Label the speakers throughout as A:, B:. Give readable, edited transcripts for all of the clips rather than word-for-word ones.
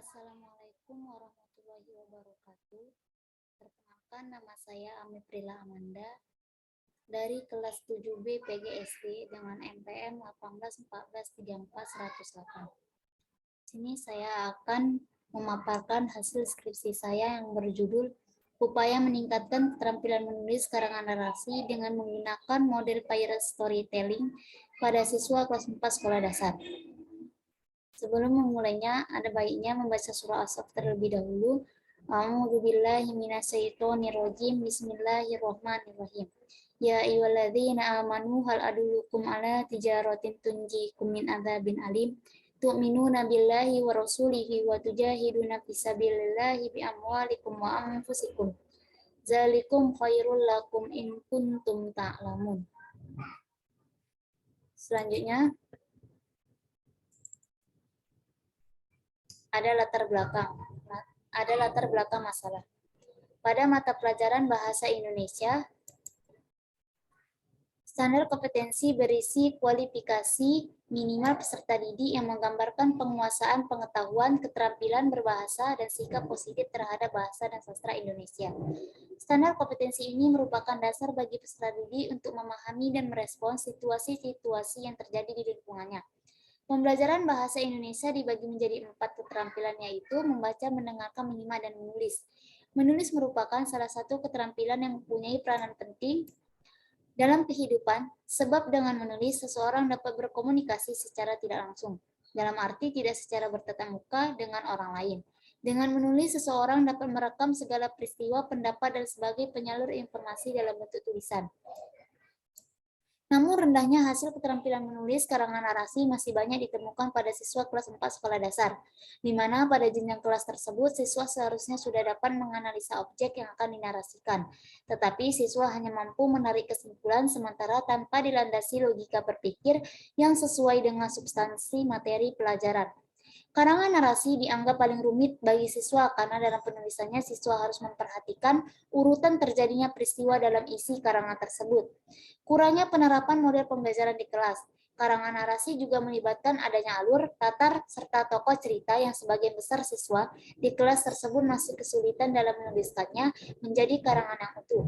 A: Assalamualaikum warahmatullahi wabarakatuh. Perkenalkan, nama saya Amiprila Amanda dari kelas 7B PGSD dengan NPM 181434108. Sini saya akan memaparkan hasil skripsi saya yang berjudul Upaya Meningkatkan Keterampilan Menulis Karangan Narasi dengan Menggunakan Model Pirate Storytelling pada Siswa Kelas 4 Sekolah Dasar. Sebelum memulainya, ada baiknya membaca surah As-Saff terlebih dahulu. A'udzubillahi minasyaitonirrajim. Bismillahirrahmanirrahim. Ya ayyuhalladzina amanu hal adullukum ala tijaratin tunjikum min adzabin alim. Tu'minuna billahi wa rasulihi wa tujahiduna fisabilillahi bi amwalikum wa anfusikum. Zalikum khairul lakum in kuntum ta'lamun. Selanjutnya, ada latar belakang masalah. Pada mata pelajaran Bahasa Indonesia, standar kompetensi berisi kualifikasi minimal peserta didik yang menggambarkan penguasaan pengetahuan, keterampilan berbahasa, dan sikap positif terhadap bahasa dan sastra Indonesia. Standar kompetensi ini merupakan dasar bagi peserta didik untuk memahami dan merespons situasi-situasi yang terjadi di lingkungannya. Pembelajaran bahasa Indonesia dibagi menjadi 4 keterampilan, yaitu membaca, mendengarkan, menyimak, dan menulis. Menulis merupakan salah satu keterampilan yang mempunyai peranan penting dalam kehidupan, sebab dengan menulis seseorang dapat berkomunikasi secara tidak langsung, dalam arti tidak secara bertatap muka dengan orang lain. Dengan menulis, seseorang dapat merekam segala peristiwa, pendapat, dan sebagai penyalur informasi dalam bentuk tulisan. Namun rendahnya hasil keterampilan menulis karangan narasi masih banyak ditemukan pada siswa kelas 4 sekolah dasar, di mana pada jenjang kelas tersebut siswa seharusnya sudah dapat menganalisa objek yang akan dinarasikan, tetapi siswa hanya mampu menarik kesimpulan sementara tanpa dilandasi logika berpikir yang sesuai dengan substansi materi pelajaran. Karangan narasi dianggap paling rumit bagi siswa karena dalam penulisannya siswa harus memperhatikan urutan terjadinya peristiwa dalam isi karangan tersebut. Kurangnya penerapan model pembelajaran di kelas. Karangan narasi juga melibatkan adanya alur, latar, serta tokoh cerita yang sebagian besar siswa di kelas tersebut masih kesulitan dalam menuliskannya menjadi karangan yang utuh.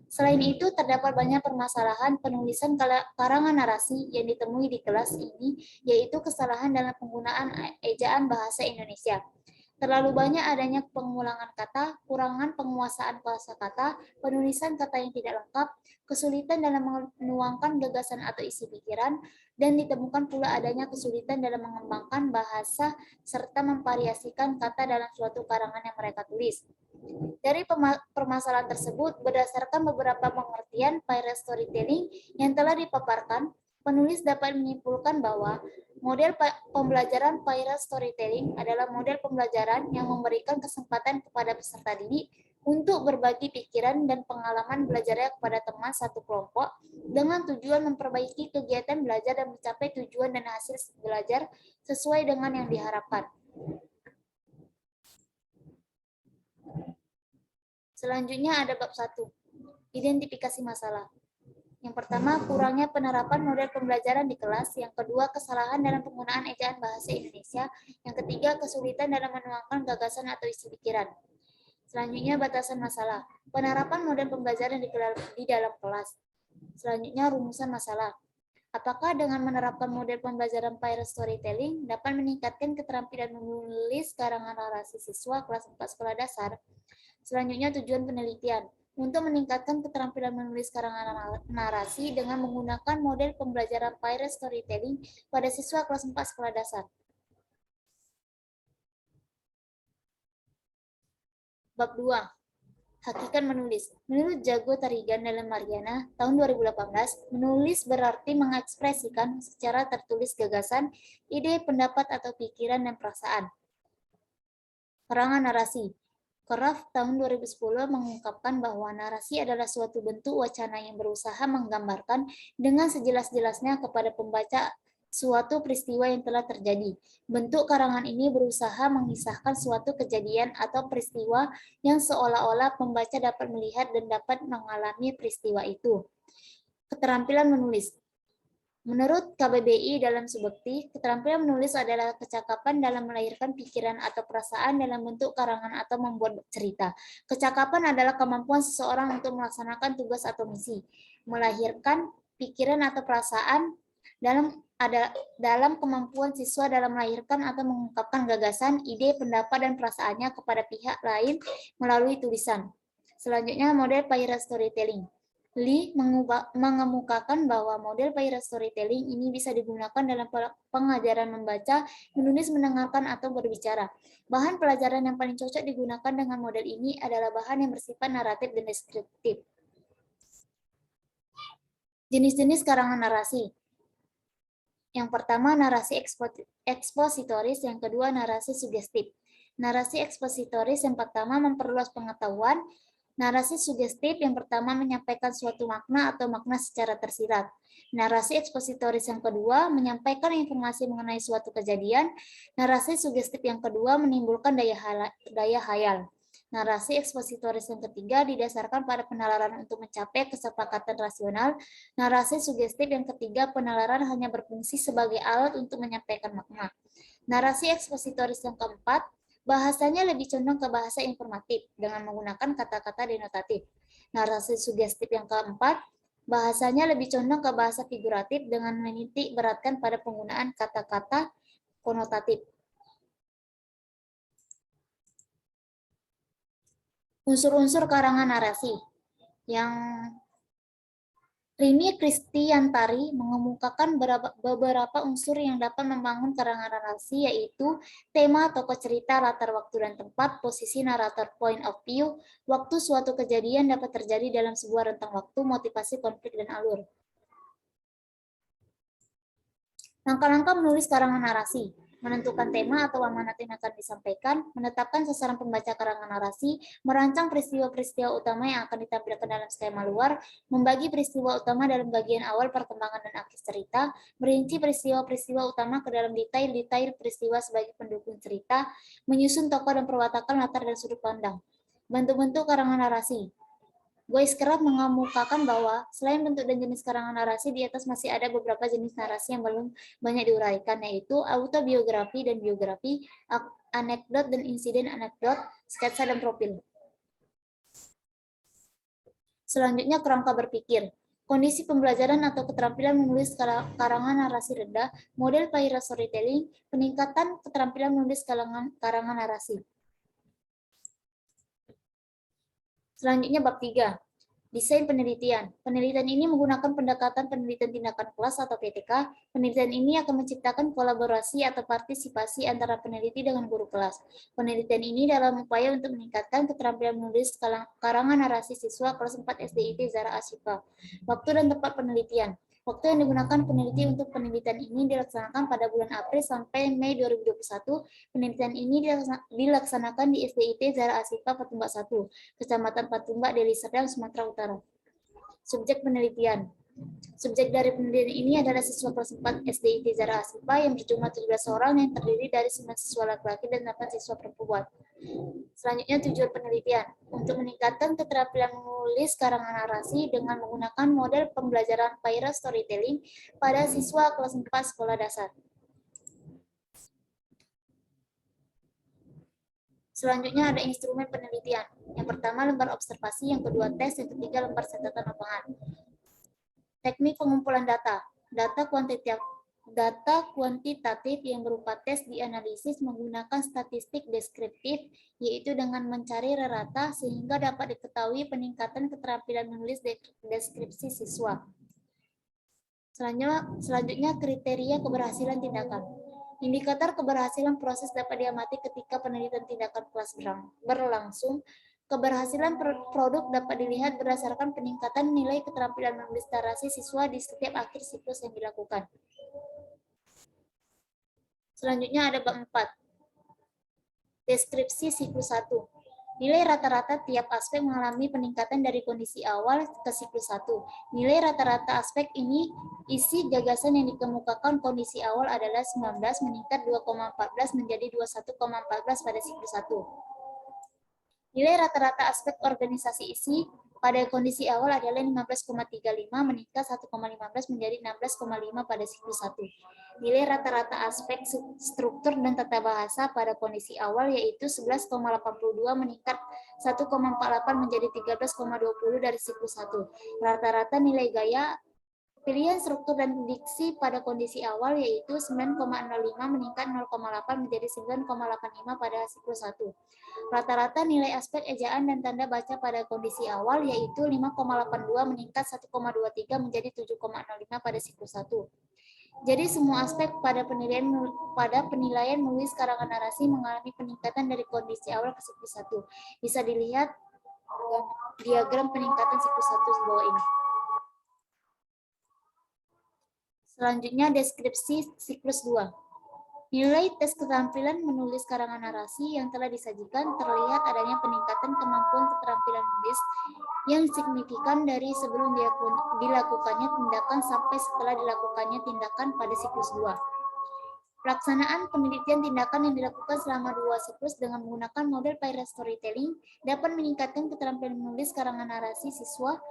A: Selain itu, terdapat banyak permasalahan penulisan karangan narasi yang ditemui di kelas ini, yaitu kesalahan dalam penggunaan ejaan bahasa Indonesia. Terlalu banyak adanya pengulangan kata, kurangan penguasaan kosakata, penulisan kata yang tidak lengkap, kesulitan dalam menuangkan gagasan atau isi pikiran, dan ditemukan pula adanya kesulitan dalam mengembangkan bahasa serta memvariasikan kata dalam suatu karangan yang mereka tulis. Dari permasalahan tersebut, berdasarkan beberapa pengertian pirate storytelling yang telah dipaparkan, penulis dapat menyimpulkan bahwa model pembelajaran pirate storytelling adalah model pembelajaran yang memberikan kesempatan kepada peserta didik untuk berbagi pikiran dan pengalaman belajarnya kepada teman satu kelompok dengan tujuan memperbaiki kegiatan belajar dan mencapai tujuan dan hasil belajar sesuai dengan yang diharapkan. Selanjutnya ada bab 1, identifikasi masalah. Yang pertama, kurangnya penerapan model pembelajaran di kelas. Yang kedua, kesalahan dalam penggunaan ejaan bahasa Indonesia. Yang ketiga, kesulitan dalam menuangkan gagasan atau isi pikiran. Selanjutnya, batasan masalah. Penerapan model pembelajaran di dalam kelas. Selanjutnya, rumusan masalah. Apakah dengan menerapkan model pembelajaran pirate storytelling dapat meningkatkan keterampilan menulis karangan narasi siswa kelas 4 sekolah dasar? Selanjutnya, tujuan penelitian. Untuk meningkatkan keterampilan menulis karangan narasi dengan menggunakan model pembelajaran pirate storytelling pada siswa kelas 4 sekolah dasar. Bab 2. Hakikat menulis. Menurut Jago Tarigan dalam Mariana tahun 2018, menulis berarti mengekspresikan secara tertulis gagasan, ide, pendapat, atau pikiran dan perasaan. Karangan narasi. Craft tahun 2010 mengungkapkan bahwa narasi adalah suatu bentuk wacana yang berusaha menggambarkan dengan sejelas-jelasnya kepada pembaca suatu peristiwa yang telah terjadi. Bentuk karangan ini berusaha mengisahkan suatu kejadian atau peristiwa yang seolah-olah pembaca dapat melihat dan dapat mengalami peristiwa itu. Keterampilan menulis. Menurut KBBI dalam Subekti, keterampilan menulis adalah kecakapan dalam melahirkan pikiran atau perasaan dalam bentuk karangan atau membuat cerita. Kecakapan adalah kemampuan seseorang untuk melaksanakan tugas atau misi, melahirkan pikiran atau perasaan dalam kemampuan siswa dalam melahirkan atau mengungkapkan gagasan, ide, pendapat, dan perasaannya kepada pihak lain melalui tulisan. Selanjutnya, model Pirate Storytelling. Lee mengemukakan bahwa model Pirate Storytelling ini bisa digunakan dalam pengajaran membaca, menulis, mendengarkan, atau berbicara. Bahan pelajaran yang paling cocok digunakan dengan model ini adalah bahan yang bersifat naratif dan deskriptif. Jenis-jenis karangan narasi. Yang pertama, narasi ekspositoris, yang kedua, narasi sugestif. Narasi ekspositoris yang pertama memperluas pengetahuan. Narasi sugestif yang pertama menyampaikan suatu makna atau makna secara tersirat. Narasi ekspositoris yang kedua menyampaikan informasi mengenai suatu kejadian. Narasi sugestif yang kedua menimbulkan daya hayal. Narasi ekspositoris yang ketiga didasarkan pada penalaran untuk mencapai kesepakatan rasional. Narasi sugestif yang ketiga, penalaran hanya berfungsi sebagai alat untuk menyampaikan makna. Narasi ekspositoris yang keempat, bahasanya lebih condong ke bahasa informatif dengan menggunakan kata-kata denotatif. Narasi sugestif yang keempat, bahasanya lebih condong ke bahasa figuratif dengan menitik beratkan pada penggunaan kata-kata konotatif. Unsur-unsur karangan narasi. Yang Rini Kristiantari mengemukakan beberapa unsur yang dapat membangun karangan narasi, yaitu tema, tokoh cerita, latar waktu dan tempat, posisi narator, point of view, waktu suatu kejadian dapat terjadi dalam sebuah rentang waktu, motivasi, konflik, dan alur. Langkah-langkah menulis karangan narasi. Menentukan tema atau amanat yang akan disampaikan, menetapkan sasaran pembaca karangan narasi, merancang peristiwa-peristiwa utama yang akan ditampilkan dalam skema luar, membagi peristiwa utama dalam bagian awal, perkembangan, dan akhir cerita, merinci peristiwa-peristiwa utama ke dalam detail-detail peristiwa sebagai pendukung cerita, menyusun tokoh dan perwatakan latar dan sudut pandang. Bentuk-bentuk karangan narasi. Boyce-Craft mengemukakan bahwa selain bentuk dan jenis karangan narasi, di atas masih ada beberapa jenis narasi yang belum banyak diuraikan, yaitu autobiografi dan biografi, anekdot dan insiden anekdot, sketsa dan profil. Selanjutnya, kerangka berpikir. Kondisi pembelajaran atau keterampilan menulis karangan narasi rendah, model Pirate Storytelling, peningkatan keterampilan menulis karangan narasi. Selanjutnya bab 3, desain penelitian. Penelitian ini menggunakan pendekatan penelitian tindakan kelas atau PTK. Penelitian ini akan menciptakan kolaborasi atau partisipasi antara peneliti dengan guru kelas. Penelitian ini dalam upaya untuk meningkatkan keterampilan menulis karangan narasi siswa kelas 4 SDIT Zahra Ashifa. Waktu dan tempat penelitian. Waktu yang digunakan peneliti untuk penelitian ini dilaksanakan pada bulan April sampai Mei 2021. Penelitian ini dilaksanakan di SDIT Zahra Ashifa Patumbak 1, Kecamatan Patumbak, Deli Serdang, Sumatera Utara. Subjek penelitian. Subjek dari penelitian ini adalah siswa kelas 4 SDIT Zahra Ashifa yang berjumlah 17 orang yang terdiri dari 9 siswa laki-laki dan 8 siswa perempuan. Selanjutnya tujuan penelitian. Untuk meningkatkan keterampilan menulis karangan narasi dengan menggunakan model pembelajaran Pirate Storytelling pada siswa kelas 4 sekolah dasar. Selanjutnya ada instrumen penelitian. Yang pertama lembar observasi, yang kedua tes, yang ketiga lembar catatan lapangan. Teknik pengumpulan data. Data kuantitatif yang berupa tes dianalisis menggunakan statistik deskriptif, yaitu dengan mencari rata sehingga dapat diketahui peningkatan keterampilan menulis deskripsi siswa. Selanjutnya kriteria keberhasilan tindakan. Indikator keberhasilan proses dapat diamati ketika penelitian tindakan kelas berlangsung. Keberhasilan produk dapat dilihat berdasarkan peningkatan nilai keterampilan menulis narasi siswa di setiap akhir siklus yang dilakukan. Selanjutnya ada bab 4. Deskripsi siklus 1. Nilai rata-rata tiap aspek mengalami peningkatan dari kondisi awal ke siklus 1. Nilai rata-rata aspek ini isi gagasan yang dikemukakan kondisi awal adalah 19 meningkat 2,14 menjadi 21,14 pada siklus 1. Nilai rata-rata aspek organisasi isi pada kondisi awal adalah 15,35 meningkat 1,15 menjadi 16,5 pada siklus 1. Nilai rata-rata aspek struktur dan tata bahasa pada kondisi awal yaitu 11,82 meningkat 1,48 menjadi 13,20 dari siklus 1. Rata-rata nilai gaya pilihan struktur dan diksi pada kondisi awal yaitu 9,05 meningkat 0,8 menjadi 9,85 pada siklus 1. Rata-rata nilai aspek ejaan dan tanda baca pada kondisi awal yaitu 5,82 meningkat 1,23 menjadi 7,05 pada siklus 1. Jadi semua aspek pada penilaian menulis karangan narasi mengalami peningkatan dari kondisi awal ke siklus 1. Bisa dilihat diagram peningkatan siklus 1 di bawah ini. Selanjutnya deskripsi siklus 2. Nilai tes keterampilan menulis karangan narasi yang telah disajikan terlihat adanya peningkatan kemampuan keterampilan menulis yang signifikan dari sebelum dilakukannya tindakan sampai setelah dilakukannya tindakan pada siklus 2. Pelaksanaan penelitian tindakan yang dilakukan selama 2 siklus dengan menggunakan model Pirate Storytelling dapat meningkatkan keterampilan menulis karangan narasi siswa.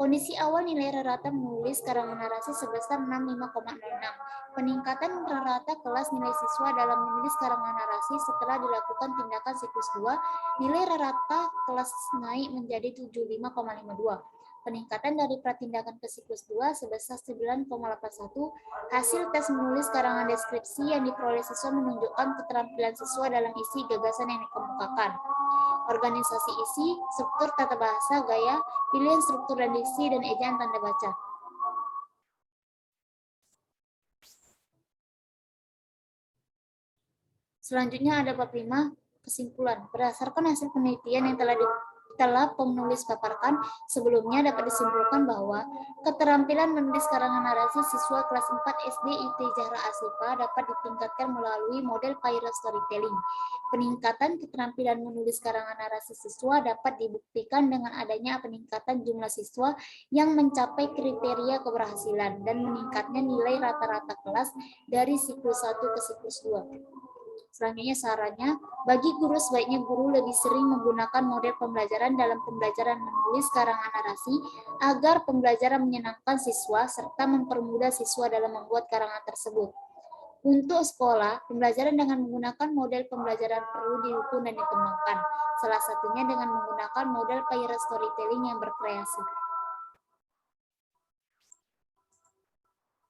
A: Kondisi awal nilai rata menulis karangan narasi sebesar 65,06. Peningkatan rata kelas nilai siswa dalam menulis karangan narasi setelah dilakukan tindakan siklus 2, nilai rata kelas naik menjadi 75,52. Peningkatan dari pratindakan ke siklus 2 sebesar 9,81. Hasil tes menulis karangan deskripsi yang diperoleh siswa menunjukkan keterampilan siswa dalam isi gagasan yang dikemukakan. Organisasi isi, struktur tata bahasa, gaya, pilihan struktur dan diksi, dan ejaan tanda baca. Selanjutnya ada bab 5, kesimpulan. Berdasarkan hasil penelitian yang telah penulis paparkan, sebelumnya dapat disimpulkan bahwa keterampilan menulis karangan narasi siswa kelas 4 SD IT Zahra Asifa dapat ditingkatkan melalui model Pirate Storytelling. Peningkatan keterampilan menulis karangan narasi siswa dapat dibuktikan dengan adanya peningkatan jumlah siswa yang mencapai kriteria keberhasilan dan meningkatnya nilai rata-rata kelas dari siklus 1 ke siklus 2. Selanjutnya sarannya, bagi guru sebaiknya guru lebih sering menggunakan model pembelajaran dalam pembelajaran menulis karangan narasi agar pembelajaran menyenangkan siswa serta mempermudah siswa dalam membuat karangan tersebut. Untuk sekolah, pembelajaran dengan menggunakan model pembelajaran perlu didukung dan dikembangkan. Salah satunya dengan menggunakan model Pirate Storytelling yang berkreasi.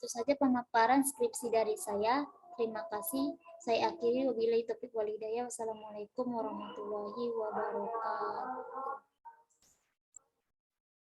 A: Itu saja pemaparan skripsi dari saya. Terima kasih. Saya akhiri, wabillahi taufiq wal hidayah. Wassalamualaikum warahmatullahi wabarakatuh.